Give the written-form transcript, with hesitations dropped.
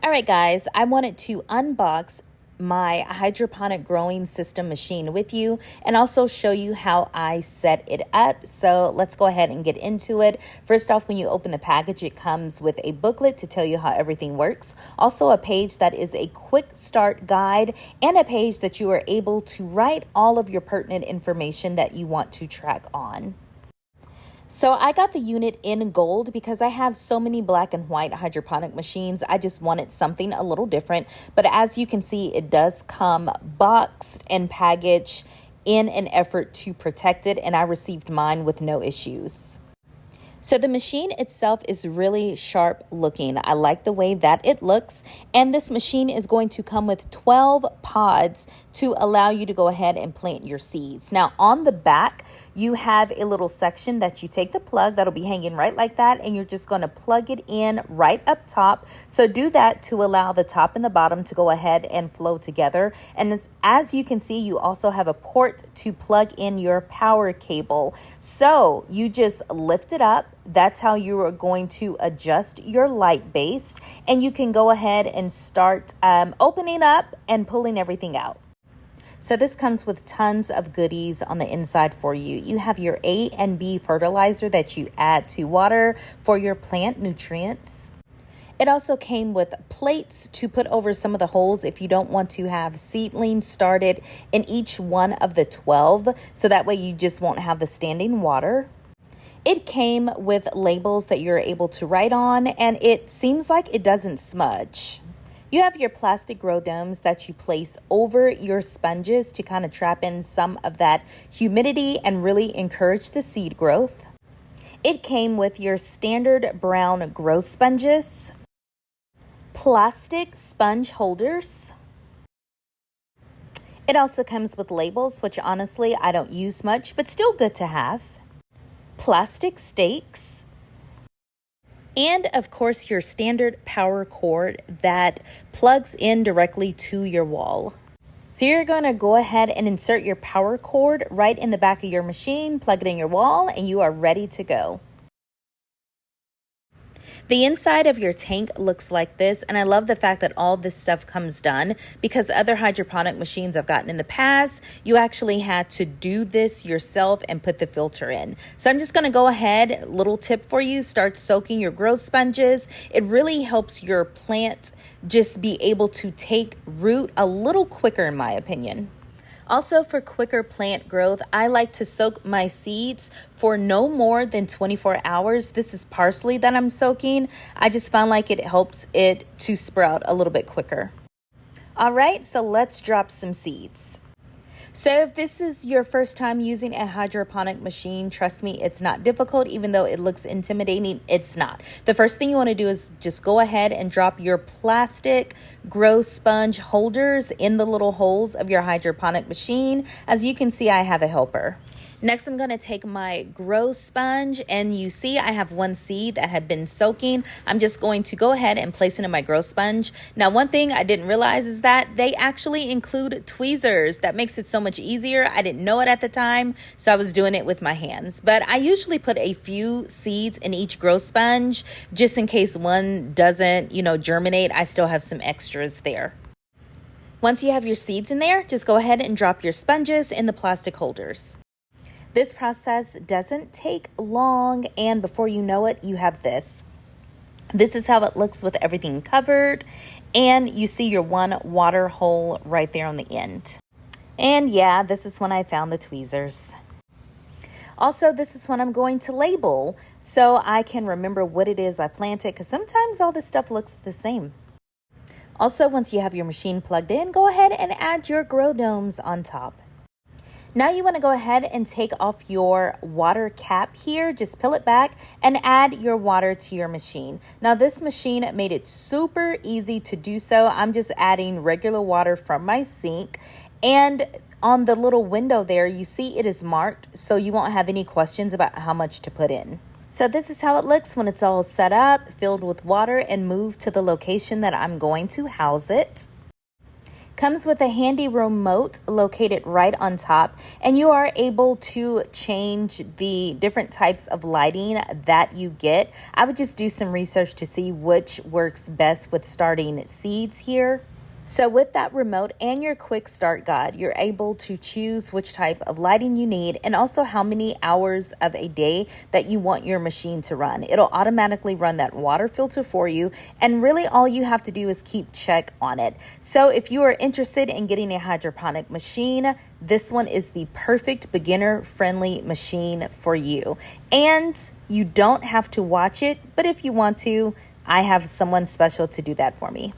All right, guys, I wanted to unbox my hydroponic growing system machine with you and also show you how I set it up. So let's go ahead and get into it. First off, when you open the package, it comes with a booklet to tell you how everything works. Also a page that is a quick start guide and a page that you are able to write all of your pertinent information that you want to track on. So I got the unit in gold because I have so many black and white hydroponic machines. I just wanted something a little different. But as you can see, it does come boxed and packaged in an effort to protect it. And I received mine with no issues. So the machine itself is really sharp looking. I like the way that it looks. And this machine is going to come with 12 pods to allow you to go ahead and plant your seeds. Now on the back, you have a little section that you take the plug that'll be hanging right like that. And you're just going to plug it in right up top. So do that to allow the top and the bottom to go ahead and flow together. And as you can see, you also have a port to plug in your power cable. So you just lift it up. That's how you are going to adjust your light base, and you can go ahead and start opening up and pulling everything out. So this comes with tons of goodies on the inside for you. You have your A and B fertilizer that you add to water for your plant nutrients. It also came with plates to put over some of the holes if you don't want to have seedlings started in each one of the 12, so that way you just won't have the standing water. It came with labels that you're able to write on, and it seems like it doesn't smudge. You have your plastic grow domes that you place over your sponges to kind of trap in some of that humidity and really encourage the seed growth. It came with your standard brown grow sponges, plastic sponge holders. It also comes with labels, which honestly I don't use much, but still good to have. Plastic stakes, and of course your standard power cord that plugs in directly to your wall. So you're going to go ahead and insert your power cord right in the back of your machine, plug it in your wall, and you are ready to go. The inside of your tank looks like this, and I love the fact that all this stuff comes done, because other hydroponic machines I've gotten in the past, you actually had to do this yourself and put the filter in. So I'm just going to go ahead, little tip for you, start soaking your growth sponges. It really helps your plant just be able to take root a little quicker, in my opinion. Also, for quicker plant growth, I like to soak my seeds for no more than 24 hours. This is parsley that I'm soaking. I just found like it helps it to sprout a little bit quicker. All right, so let's drop some seeds. So if this is your first time using a hydroponic machine, trust me, it's not difficult. Even though it looks intimidating, it's not. The first thing you want to do is just go ahead and drop your plastic grow sponge holders in the little holes of your hydroponic machine. As you can see, I have a helper. Next, I'm going to take my grow sponge, and you see I have one seed that had been soaking. I'm just going to go ahead and place it in my grow sponge. Now, one thing I didn't realize is that they actually include tweezers. That makes it so much easier. I didn't know it at the time, so I was doing it with my hands. But I usually put a few seeds in each grow sponge just in case one doesn't, germinate. I still have some extras there. Once you have your seeds in there, just go ahead and drop your sponges in the plastic holders. This process doesn't take long, and before you know it, you have this. This is how it looks with everything covered, and you see your one water hole right there on the end. And yeah, this is when I found the tweezers. Also, this is when I'm going to label so I can remember what it is I planted, because sometimes all this stuff looks the same. Also, once you have your machine plugged in, go ahead and add your grow domes on top. Now you want to go ahead and take off your water cap here. Just peel it back and add your water to your machine. Now this machine made it super easy to do so. I'm just adding regular water from my sink, and on the little window there, you see it is marked, so you won't have any questions about how much to put in. So this is how it looks when it's all set up, filled with water, and moved to the location that I'm going to house it. Comes with a handy remote located right on top, and you are able to change the different types of lighting that you get. I would just do some research to see which works best with starting seeds here. So with that remote and your quick start guide, you're able to choose which type of lighting you need and also how many hours of a day that you want your machine to run. It'll automatically run that water filter for you, and really all you have to do is keep check on it. So if you are interested in getting a hydroponic machine, this one is the perfect beginner-friendly machine for you. And you don't have to watch it, but if you want to, I have someone special to do that for me.